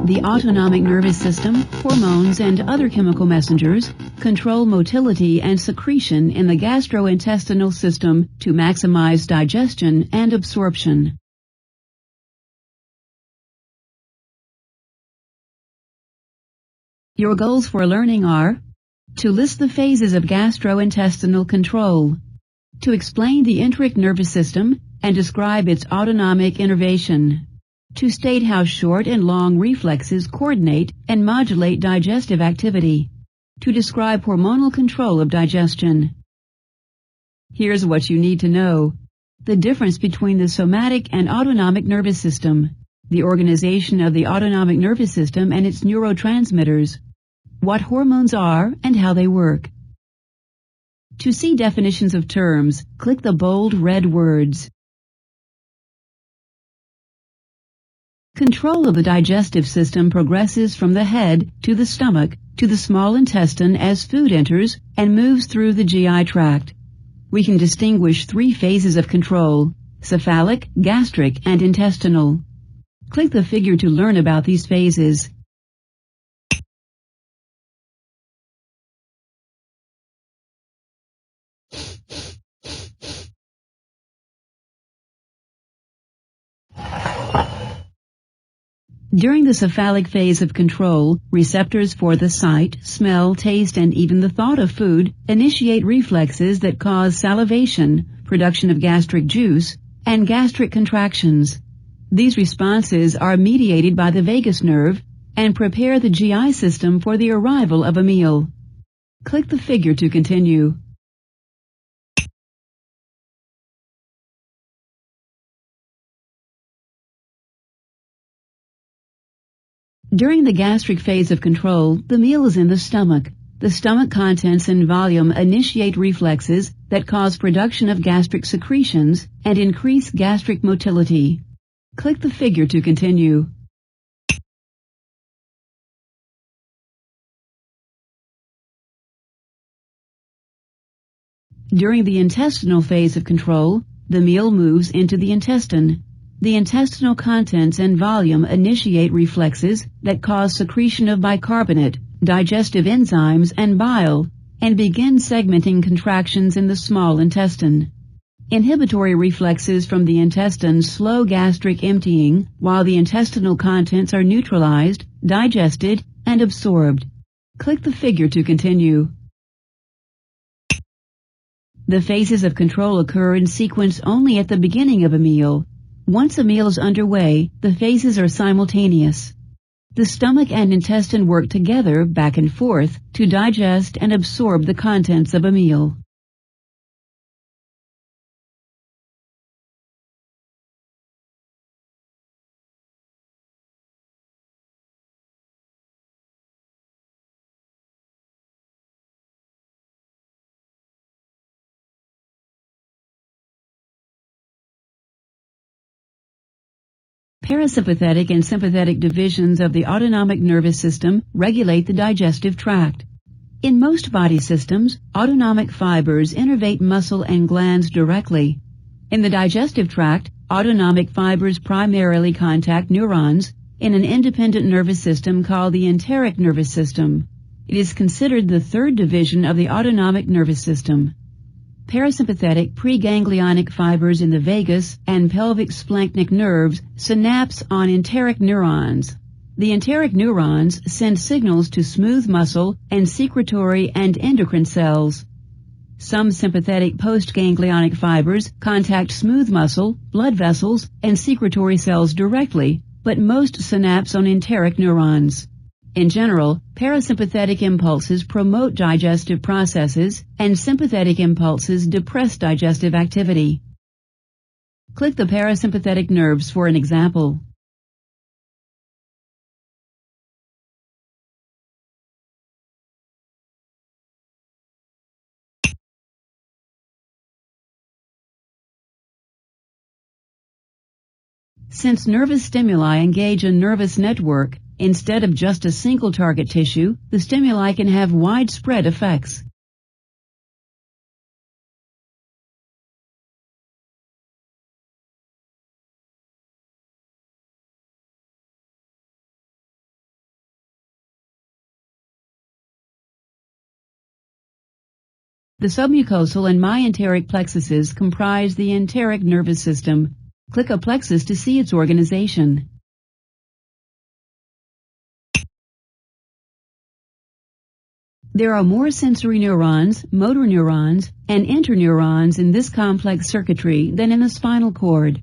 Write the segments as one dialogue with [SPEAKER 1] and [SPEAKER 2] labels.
[SPEAKER 1] The autonomic nervous system, hormones, and other chemical messengers control motility and secretion in the gastrointestinal system to maximize digestion and absorption. Your goals for learning are to list the phases of gastrointestinal control, to explain the enteric nervous system and describe its autonomic innervation, to state how short and long reflexes coordinate and modulate digestive activity, to describe hormonal control of digestion. Here's what you need to know: the difference between the somatic and autonomic nervous system, the organization of the autonomic nervous system and its neurotransmitters, what hormones are and how they work. To see definitions of terms, click the bold red words. Control of the digestive system progresses from the head to the stomach to the small intestine as food enters and moves through the GI tract. We can distinguish three phases of control: cephalic, gastric, and intestinal. Click the figure to learn about these phases. During the cephalic phase of control, receptors for the sight, smell, taste, and even the thought of food initiate reflexes that cause salivation, production of gastric juice, and gastric contractions. These responses are mediated by the vagus nerve and prepare the GI system for the arrival of a meal. Click the figure to continue. During the gastric phase of control, the meal is in the stomach. The stomach contents and volume initiate reflexes that cause production of gastric secretions and increase gastric motility. Click the figure to continue. During the intestinal phase of control, the meal moves into the intestine. The intestinal contents and volume initiate reflexes that cause secretion of bicarbonate, digestive enzymes, and bile, and begin segmenting contractions in the small intestine. Inhibitory reflexes from the intestine slow gastric emptying while the intestinal contents are neutralized, digested, and absorbed. Click the figure to continue. The phases of control occur in sequence only at the beginning of a meal. Once a meal is underway, the phases are simultaneous. The stomach and intestine work together back and forth to digest and absorb the contents of a meal. Parasympathetic and sympathetic divisions of the autonomic nervous system regulate the digestive tract. In most body systems, autonomic fibers innervate muscle and glands directly. In the digestive tract, autonomic fibers primarily contact neurons in an independent nervous system called the enteric nervous system. It is considered the third division of the autonomic nervous system. Parasympathetic preganglionic fibers in the vagus and pelvic splanchnic nerves synapse on enteric neurons. The enteric neurons send signals to smooth muscle and secretory and endocrine cells. Some sympathetic postganglionic fibers contact smooth muscle, blood vessels, and secretory cells directly, but most synapse on enteric neurons. In general, parasympathetic impulses promote digestive processes and sympathetic impulses depress digestive activity. Click the parasympathetic nerves for an example. Since nervous stimuli engage a nervous network, instead of just a single target tissue, the stimuli can have widespread effects. The submucosal and myenteric plexuses comprise the enteric nervous system. Click a plexus to see its organization. There are more sensory neurons, motor neurons, and interneurons in this complex circuitry than in the spinal cord.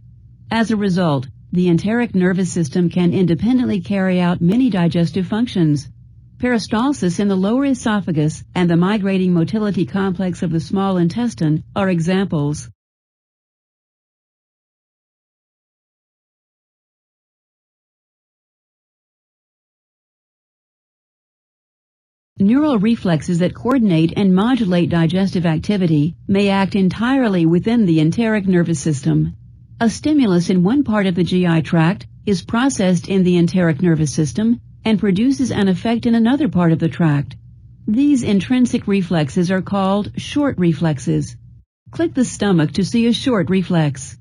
[SPEAKER 1] As a result, the enteric nervous system can independently carry out many digestive functions. Peristalsis in the lower esophagus and the migrating motility complex of the small intestine are examples. Neural reflexes that coordinate and modulate digestive activity may act entirely within the enteric nervous system. A stimulus in one part of the GI tract is processed in the enteric nervous system and produces an effect in another part of the tract. These intrinsic reflexes are called short reflexes. Click the stomach to see a short reflex.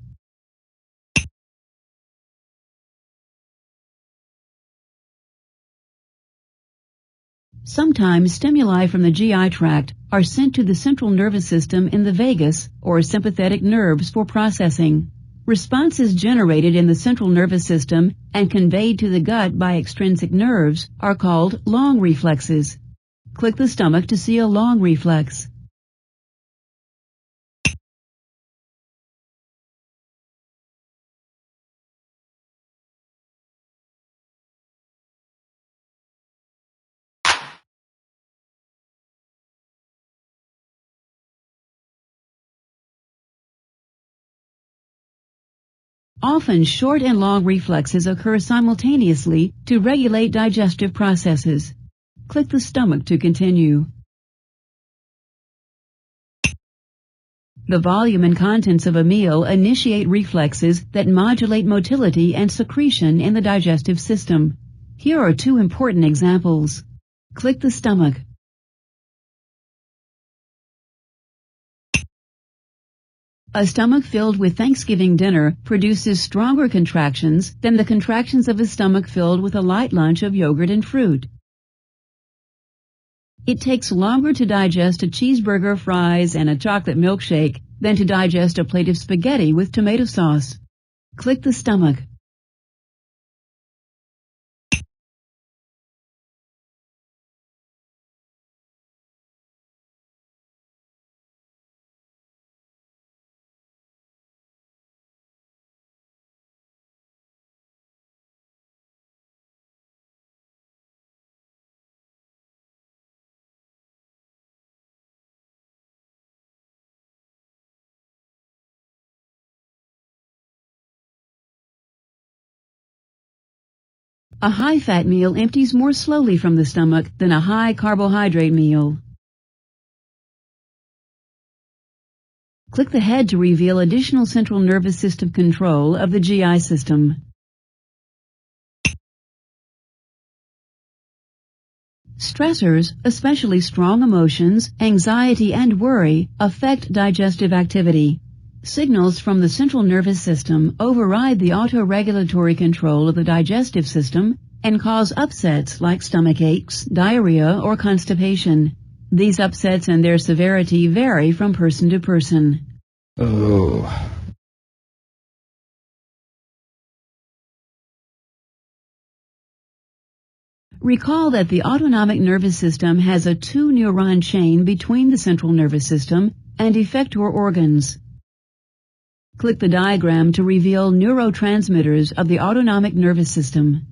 [SPEAKER 1] Sometimes stimuli from the GI tract are sent to the central nervous system in the vagus or sympathetic nerves for processing. Responses generated in the central nervous system and conveyed to the gut by extrinsic nerves are called long reflexes. Click the stomach to see a long reflex. Often short and long reflexes occur simultaneously to regulate digestive processes. Click the stomach to continue. The volume and contents of a meal initiate reflexes that modulate motility and secretion in the digestive system. Here are two important examples. Click the stomach. A stomach filled with Thanksgiving dinner produces stronger contractions than the contractions of a stomach filled with a light lunch of yogurt and fruit. It takes longer to digest a cheeseburger, fries, and a chocolate milkshake than to digest a plate of spaghetti with tomato sauce. Click the stomach. A high-fat meal empties more slowly from the stomach than a high-carbohydrate meal. Click the head to reveal additional central nervous system control of the GI system. Stressors, especially strong emotions, anxiety, and worry, affect digestive activity. Signals from the central nervous system override the autoregulatory control of the digestive system and cause upsets like stomach aches, diarrhea, or constipation. These upsets and their severity vary from person to person.
[SPEAKER 2] Oh.
[SPEAKER 1] Recall that the autonomic nervous system has a 2-neuron chain between the central nervous system and effector organs. Click the diagram to reveal neurotransmitters of the autonomic nervous system.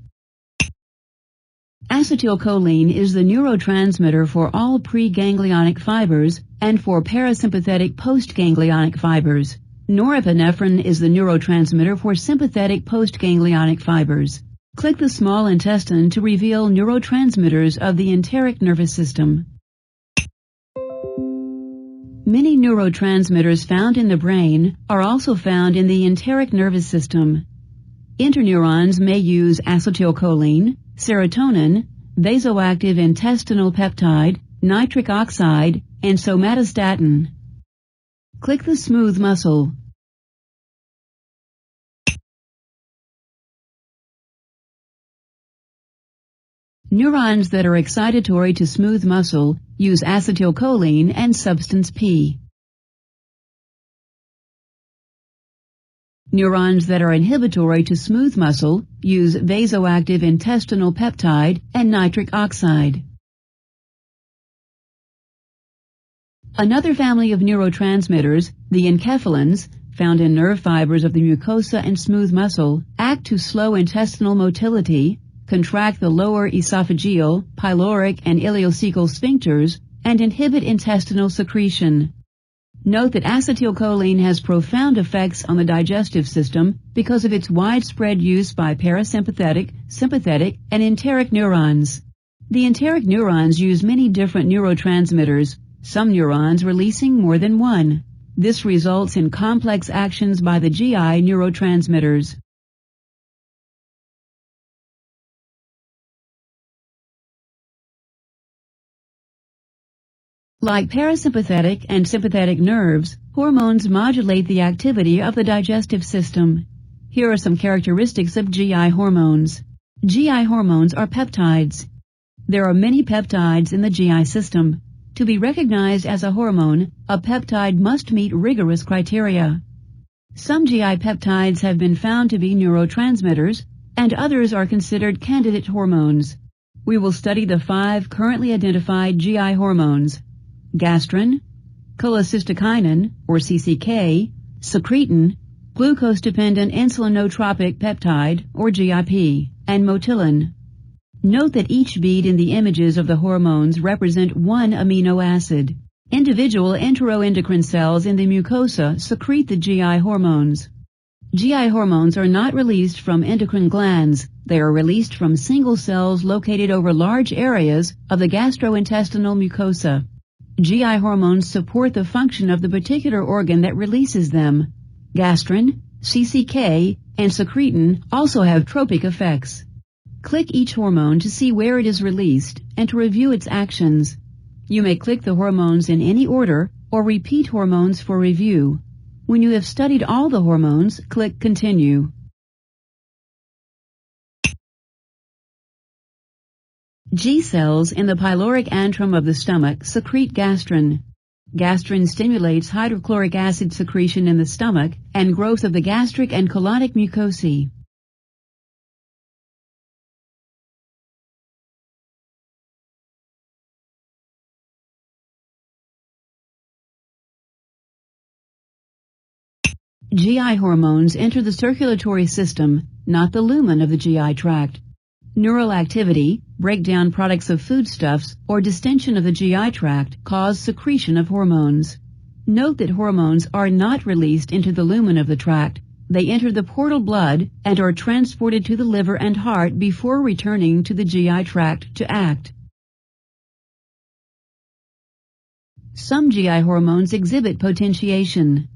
[SPEAKER 1] Acetylcholine is the neurotransmitter for all preganglionic fibers and for parasympathetic postganglionic fibers. Norepinephrine is the neurotransmitter for sympathetic postganglionic fibers. Click the small intestine to reveal neurotransmitters of the enteric nervous system. Many neurotransmitters found in the brain are also found in the enteric nervous system. Interneurons may use acetylcholine, serotonin, vasoactive intestinal peptide, nitric oxide, and somatostatin. Click the smooth muscle. Neurons that are excitatory to smooth muscle use acetylcholine and substance P. Neurons that are inhibitory to smooth muscle use vasoactive intestinal peptide and nitric oxide. Another family of neurotransmitters, the enkephalins, found in nerve fibers of the mucosa and smooth muscle, act to slow intestinal motility, contract the lower esophageal, pyloric, and ileocecal sphincters, and inhibit intestinal secretion. Note that acetylcholine has profound effects on the digestive system because of its widespread use by parasympathetic, sympathetic, and enteric neurons. The enteric neurons use many different neurotransmitters, some neurons releasing more than one. This results in complex actions by the GI neurotransmitters. Like parasympathetic and sympathetic nerves, hormones modulate the activity of the digestive system. Here are some characteristics of GI hormones. GI hormones are peptides. There are many peptides in the GI system. To be recognized as a hormone, a peptide must meet rigorous criteria. Some GI peptides have been found to be neurotransmitters, and others are considered candidate hormones. We will study the 5 currently identified GI hormones: gastrin, cholecystokinin, or CCK, secretin, glucose-dependent insulinotropic peptide, or GIP, and motilin. Note that each bead in the images of the hormones represent one amino acid. Individual enteroendocrine cells in the mucosa secrete the GI hormones. GI hormones are not released from endocrine glands. They are released from single cells located over large areas of the gastrointestinal mucosa. GI hormones support the function of the particular organ that releases them. Gastrin, CCK, and secretin also have tropic effects. Click each hormone to see where it is released and to review its actions. You may click the hormones in any order or repeat hormones for review. When you have studied all the hormones, click Continue. G cells in the pyloric antrum of the stomach secrete gastrin. Gastrin stimulates hydrochloric acid secretion in the stomach and growth of the gastric and colonic mucosae. GI hormones enter the circulatory system, not the lumen of the GI tract. Neural activity, breakdown products of foodstuffs, or distension of the GI tract cause secretion of hormones. Note that hormones are not released into the lumen of the tract. They enter the portal blood and are transported to the liver and heart before returning to the GI tract to act. Some GI hormones exhibit potentiation.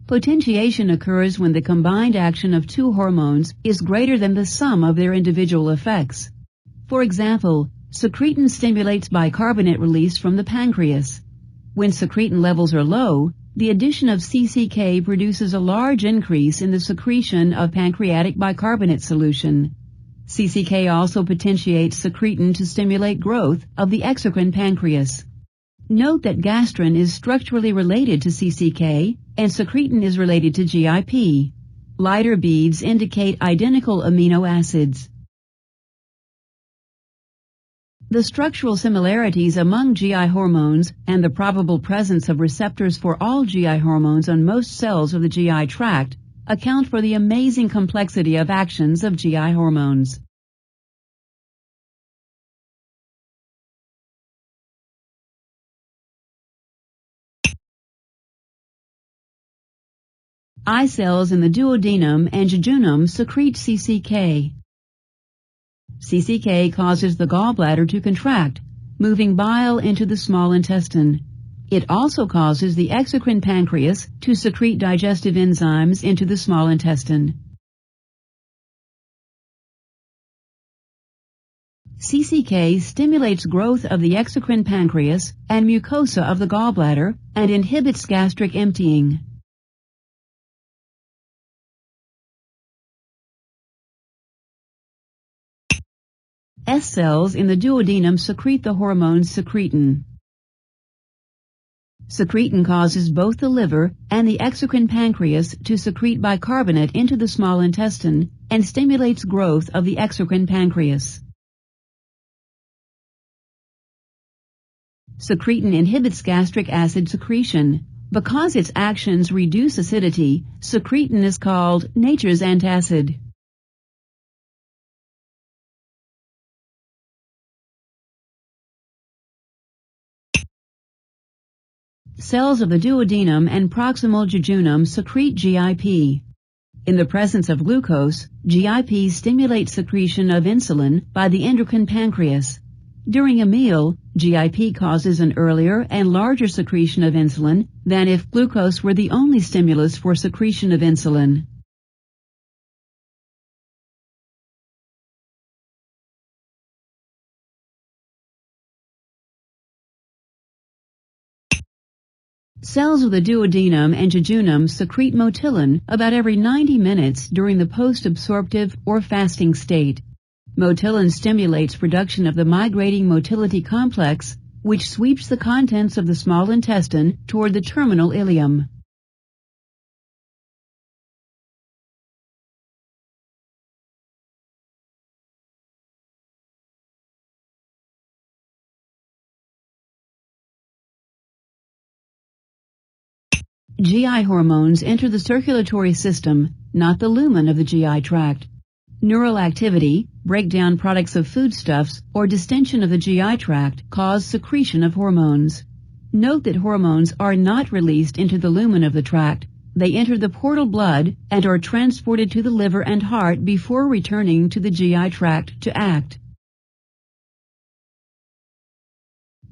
[SPEAKER 1] Potentiation occurs when the combined action of 2 hormones is greater than the sum of their individual effects. For example, secretin stimulates bicarbonate release from the pancreas. When secretin levels are low, the addition of CCK produces a large increase in the secretion of pancreatic bicarbonate solution. CCK also potentiates secretin to stimulate growth of the exocrine pancreas. Note that gastrin is structurally related to CCK and secretin is related to GIP. Lighter beads indicate identical amino acids. The structural similarities among GI hormones and the probable presence of receptors for all GI hormones on most cells of the GI tract account for the amazing complexity of actions of GI hormones. Eye cells in the duodenum and jejunum secrete CCK. CCK causes the gallbladder to contract, moving bile into the small intestine. It also causes the exocrine pancreas to secrete digestive enzymes into the small intestine. CCK stimulates growth of the exocrine pancreas and mucosa of the gallbladder and inhibits gastric emptying. S cells in the duodenum secrete the hormone secretin. Secretin causes both the liver and the exocrine pancreas to secrete bicarbonate into the small intestine and stimulates growth of the exocrine pancreas. Secretin inhibits gastric acid secretion. Because its actions reduce acidity, secretin is called nature's antacid. Cells of the duodenum and proximal jejunum secrete GIP. In the presence of glucose, GIP stimulates secretion of insulin by the endocrine pancreas. During a meal, GIP causes an earlier and larger secretion of insulin than if glucose were the only stimulus for secretion of insulin. Cells of the duodenum and jejunum secrete motilin about every 90 minutes during the post-absorptive or fasting state. Motilin stimulates production of the migrating motility complex, which sweeps the contents of the small intestine toward the terminal ileum. GI hormones enter the circulatory system, not the lumen of the GI tract. Neural activity, breakdown products of foodstuffs, or distension of the GI tract cause secretion of hormones. Note that hormones are not released into the lumen of the tract. They enter the portal blood and are transported to the liver and heart before returning to the GI tract to act.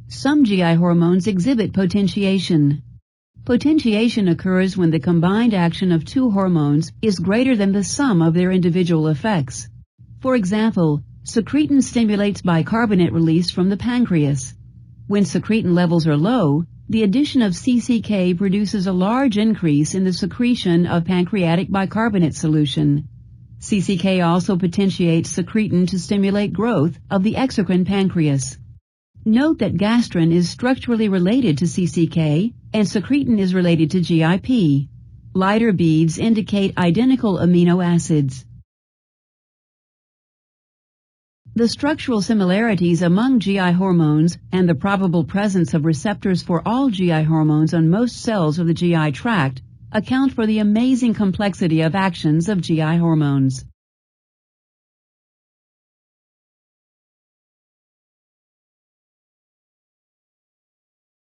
[SPEAKER 1] Some GI hormones exhibit potentiation. Potentiation occurs when the combined action of two hormones is greater than the sum of their individual effects. For example, secretin stimulates bicarbonate release from the pancreas. When secretin levels are low, the addition of CCK produces a large increase in the secretion of pancreatic bicarbonate solution. CCK also potentiates secretin to stimulate growth of the exocrine pancreas. Note that gastrin is structurally related to CCK and secretin is related to GIP. Lighter beads indicate identical amino acids. The structural similarities among GI hormones and the probable presence of receptors for all GI hormones on most cells of the GI tract account for the amazing complexity of actions of GI hormones.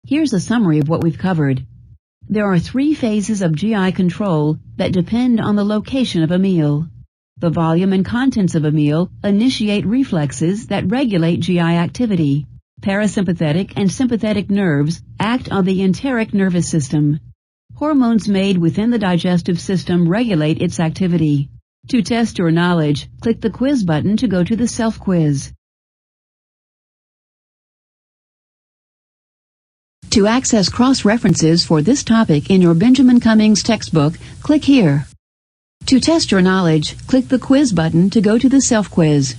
[SPEAKER 1] Here's a summary of what we've covered. There are 3 phases of GI control that depend on the location of a meal. The volume and contents of a meal initiate reflexes that regulate GI activity. Parasympathetic and sympathetic nerves act on the enteric nervous system. Hormones made within the digestive system regulate its activity. To test your knowledge, click the quiz button to go to the self-quiz. To access cross-references for this topic in your Benjamin Cummings textbook, click here. To test your knowledge, click the quiz button to go to the self-quiz.